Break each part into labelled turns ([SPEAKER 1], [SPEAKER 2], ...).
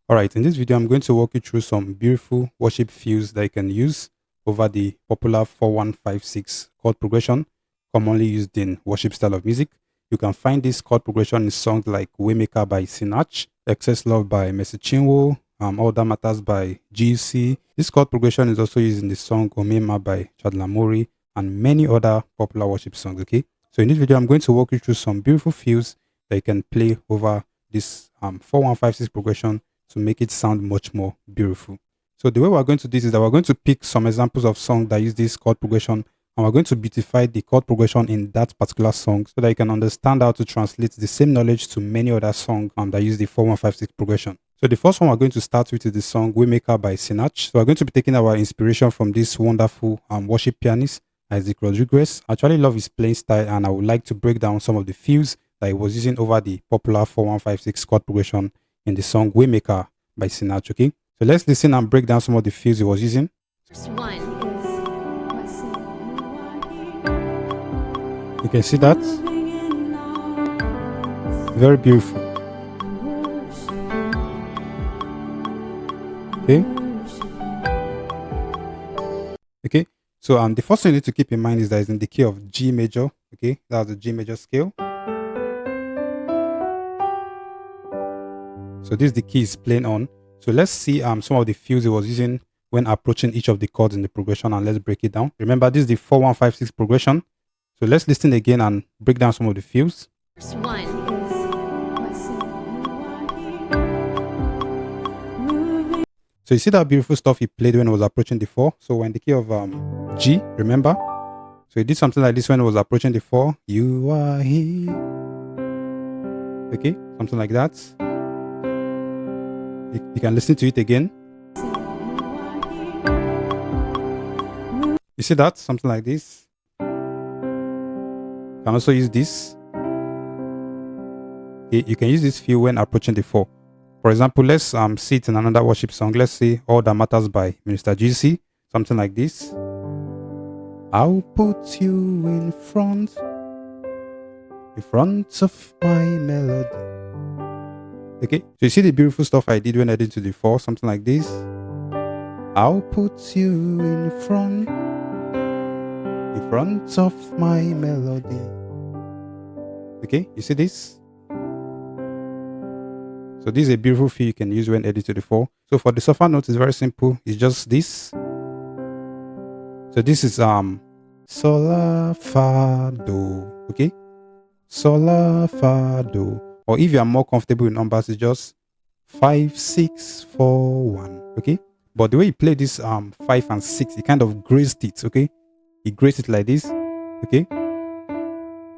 [SPEAKER 1] Alright, in this video, I'm going to walk you through some beautiful worship fills that you can use over the popular 4156 chord progression commonly used in worship style of music. You can find this chord progression in songs like Waymaker by Sinach, Excess Love by Mercy Chinwo, All That Matters by GC. This chord progression is also used in the song Omemma by Chadlamori and many other popular worship songs, okay? So in this video, I'm going to walk you through some beautiful fills that you can play over this 4156 progression to make it sound much more beautiful. So the way we're going to do this is that we're going to pick some examples of songs that use this chord progression, and we're going to beautify the chord progression in that particular song so that you can understand how to translate the same knowledge to many other songs that use the 4156 progression. So the first one we're going to start with is the song Waymaker by Sinach. So we're going to be taking our inspiration from this wonderful worship pianist, Isaac Rodriguez. I actually love his playing style, and I would like to break down some of the fills that he was using over the popular 4156 chord progression in the song Waymaker by Sinach, okay? So let's listen and break down some of the fills he was using. You can see that. Very beautiful. Okay. Okay. So the first thing you need to keep in mind is that it's in the key of G major. Okay, that's the G major scale. So this is the key is playing on. So let's see some of the fills he was using when approaching each of the chords in the progression, and let's break it down. Remember, this is the 4156 progression. So let's listen again and break down some of the fills. So you see that beautiful stuff he played when he was approaching the 4. So we're in the key of G, remember? So he did something like this when he was approaching the 4. You are here. Okay, something like that. You can listen to it again. You see that? Something like this. You can also use this. Okay, you can use this fill when approaching the 4. For example, let's see it in another worship song. Let's say All That Matters by Minister GC. Something like this. I'll put you in front of my melody. Okay, so you see the beautiful stuff I did when I did to the 4, something like this. I'll put you in front of my melody. Okay, you see this? So this is a beautiful feel you can use when editing to the 4. So for the suffer note, it's very simple. It's just this. So this is sol la fa do. Okay, sol la fa do. Or if you are more comfortable with numbers, it's just 5, 6, 4, 1. Okay. But the way you play this 5 and 6, he kind of grazed it. Okay. He grazed it like this. Okay.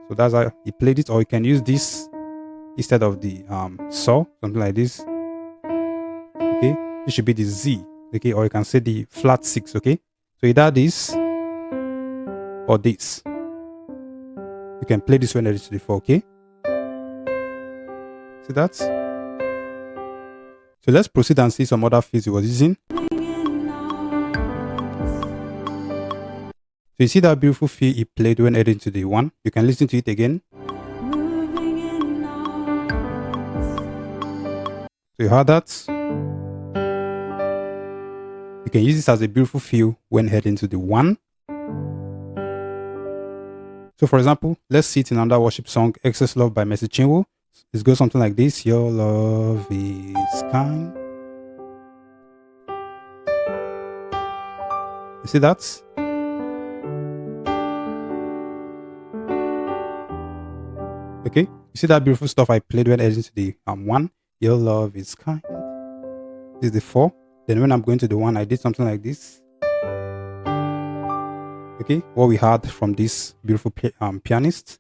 [SPEAKER 1] So that's how he played it. Or you can use this instead of the saw, something like this. Okay. This should be the Z. Okay. Or you can say the flat 6. Okay. So either this or this. You can play this when it is to the 4. Okay. See that? So let's proceed and see some other fills he was using. So you see that beautiful fill he played when heading to the 1. You can listen to it again. So you heard that? You can use this as a beautiful fill when heading to the 1. So for example, let's see it in another worship song, Excess Love by Mercy Chinwo. It goes something like this. Your love is kind. You see that? Okay. You see that beautiful stuff I played when I heading to the 1. Your love is kind. This is the 4. Then when I'm going to the 1, I did something like this. Okay. What we had from this beautiful pianist.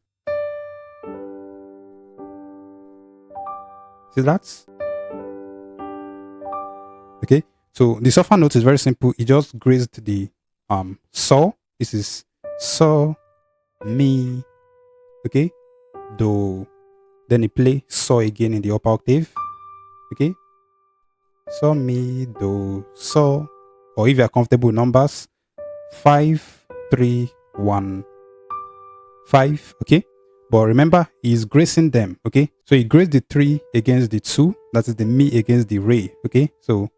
[SPEAKER 1] See that? Okay, so the suffer note is very simple. It just grazed the saw. This is saw, mi, okay, do. Then you play saw again in the upper octave. Okay, saw, mi, do, saw. Or if you are comfortable with numbers, 5, 3, 1, 5. Okay. But remember, he's gracing them, okay? So he graced the 3 against the 2, That is the mi against the re. Okay, so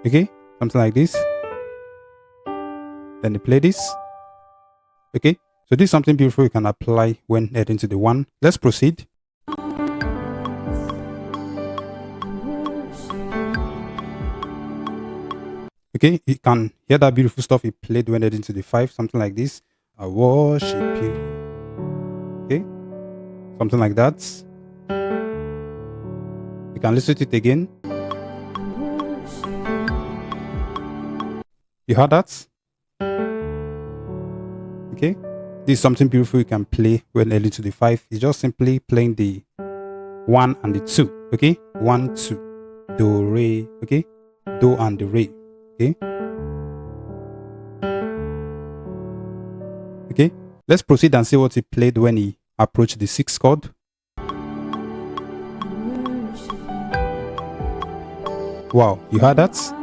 [SPEAKER 1] okay, something like this. Then they play this. Okay, so this is something beautiful you can apply when heading to the one. Let's proceed. Okay, you can hear that beautiful stuff he played when heading to the five, something like this. I worship you. Okay, something like that. You can listen to it again. You heard that? Okay, this is something beautiful you can play when heading to the five. It's just simply playing the one and the two. Okay, 1, 2, do, re. Okay, do and the re. Okay. Okay, let's proceed and see what he played when he approached the sixth chord. Wow, you heard that? So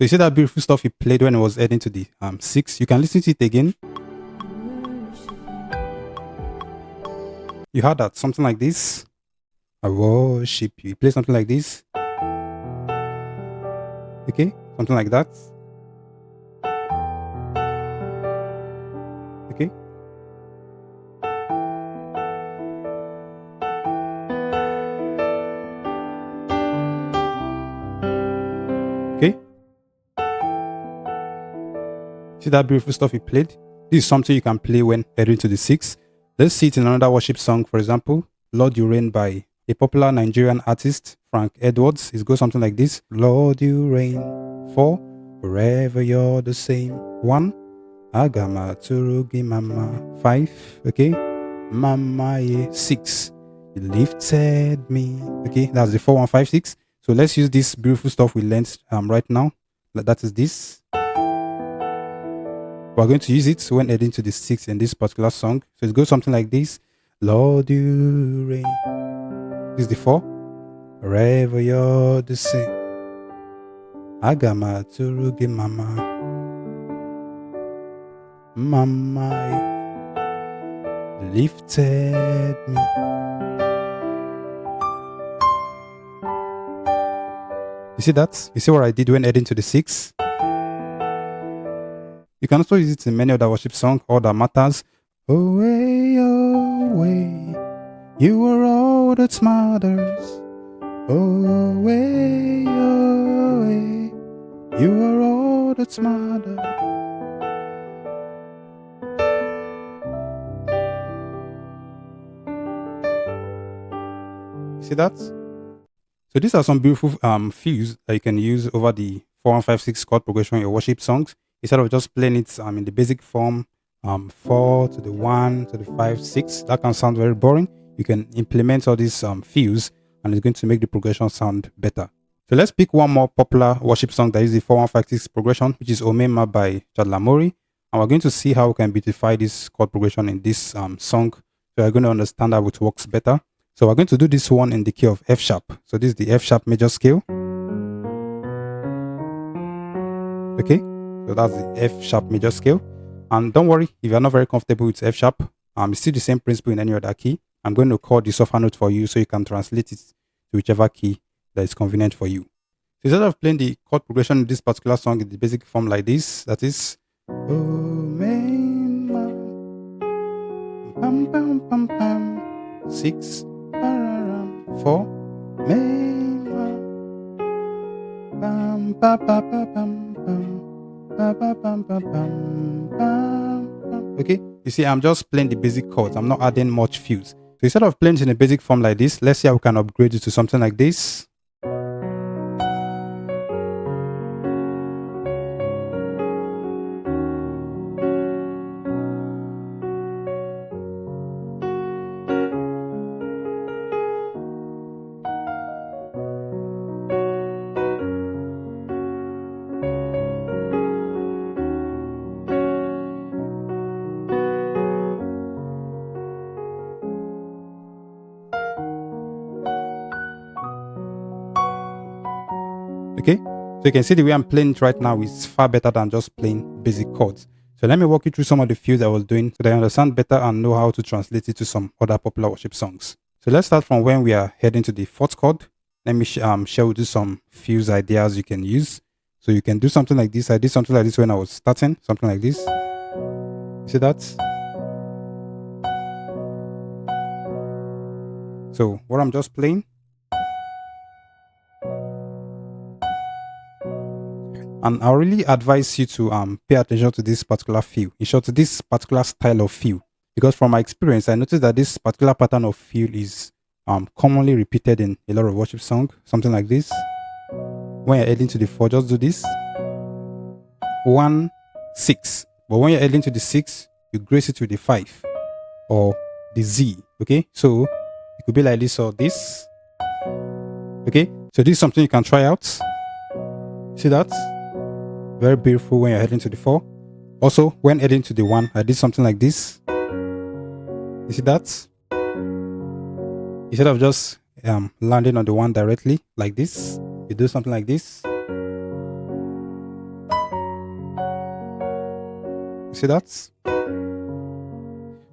[SPEAKER 1] you see that beautiful stuff he played when he was heading to the six. You can listen to it again. You heard that, something like this. I worship you. He plays something like this. Okay, something like that. Okay. Okay. See that beautiful stuff he played? This is something you can play when heading to the six. Let's see it in another worship song, for example, Lord You Reign by a popular Nigerian artist, Frank Edwards. It goes something like this. Lord You Reign, 4, forever you're the same. 1, Agama Turugi Mama. 5, okay, Mama 6, you lifted me. Okay, that's the 4, 1, 5, 6. So let's use this beautiful stuff we learned right now. That is this. We're going to use it when heading to the 6 in this particular song. So it goes something like this. Lord You Reign. This is the 4. Forever you're the same. Agama Turugi Mama. Mama lifted me. You see that? You see what I did when heading to the 6? You can also use it in many other worship songs. All that matters. Away, away, you are all that matters. Away, away, you are all that matters. See that? So these are some beautiful fills that you can use over the 4, 1, 5, 6 chord progression in your worship songs. Instead of just playing it in the basic form, 4 to the 1 to the 5, 6, that can sound very boring. You can implement all these fills and it's going to make the progression sound better. So let's pick one more popular worship song that is the 4, 1, 5, 6 progression, which is Omemma by Chadlamori. And we're going to see how we can beautify this chord progression in this song. So we're going to understand how it works better. So we're going to do this one in the key of F sharp. So this is the F sharp major scale. Okay, so that's the F sharp major scale. And don't worry, if you're not very comfortable with F sharp, it's still the same principle in any other key. I'm going to chord the softer note for you so you can translate it to whichever key that is convenient for you. So instead of playing the chord progression in this particular song in the basic form like this, that is Omemma, pam pam pam pam, 6, 4, Mema, pam pa pa pa pam pam, pa pa pam pam pam pam. Okay, you see, I'm just playing the basic chords. I'm not adding much fills. So instead of playing it in a basic form like this, let's see how we can upgrade it to something like this. Okay, so you can see the way I'm playing it right now is far better than just playing basic chords. So let me walk you through some of the fills I was doing so that you understand better and know how to translate it to some other popular worship songs. So let's start from when we are heading to the fourth chord. Let me share with you some few ideas you can use. So you can do something like this. I did something like this when I was starting, something like this. See that? So what I'm just playing. And I really advise you to pay attention to this particular feel, in short, to this particular style of feel. Because from my experience, I noticed that this particular pattern of feel is commonly repeated in a lot of worship songs, something like this. When you're heading to the 4, just do this. 1, 6. But when you're heading to the 6, you grace it with the 5 or the Z. Okay, so it could be like this or this. Okay, so this is something you can try out. See that? Very beautiful when you're heading to the 4. Also, when heading to the 1, I did something like this. You see that? Instead of just landing on the 1 directly like this, you do something like this. You see that?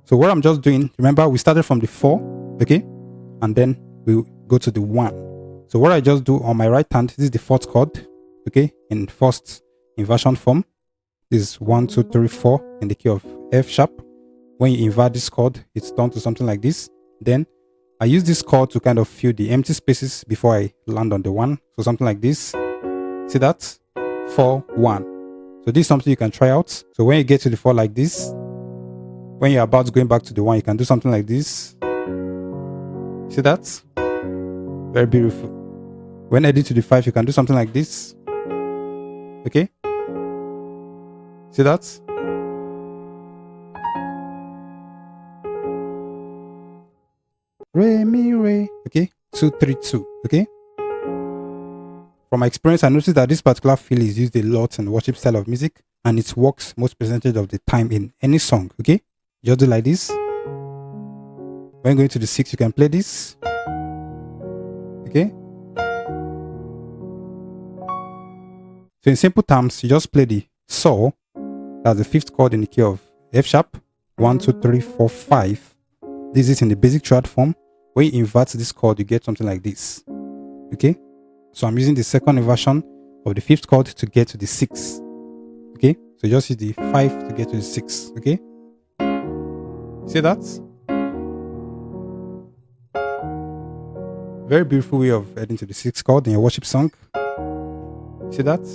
[SPEAKER 1] So what I'm just doing, remember we started from the 4, okay? And then we go to the 1. So what I just do on my right hand, this is the 4th chord, okay? In first inversion form. This is 1, 2, 3, 4 in the key of F sharp. When you invert this chord, it's done to something like this. Then I use this chord to kind of fill the empty spaces before I land on the 1. So something like this. See that? 4, 1. So this is something you can try out. So when you get to the 4 like this, when you're about going back to the 1, you can do something like this. See that? Very beautiful. When heading to the 5, you can do something like this. Okay? See that? Re, mi, re. Okay? 2, 3, 2. Okay? From my experience, I noticed that this particular feel is used a lot in the worship style of music, and it works most percentage of the time in any song. Okay? Just do like this. When going to the 6, you can play this. Okay? So in simple terms, you just play the saw. That's the 5th chord in the key of F sharp. 1, 2, 3, 4, 5. This is in the basic chord form. When you invert this chord, you get something like this. Okay? So I'm using the second inversion of the 5th chord to get to the 6. Okay? So just use the 5 to get to the 6. Okay? See that? Very beautiful way of heading to the 6th chord in your worship song. See that?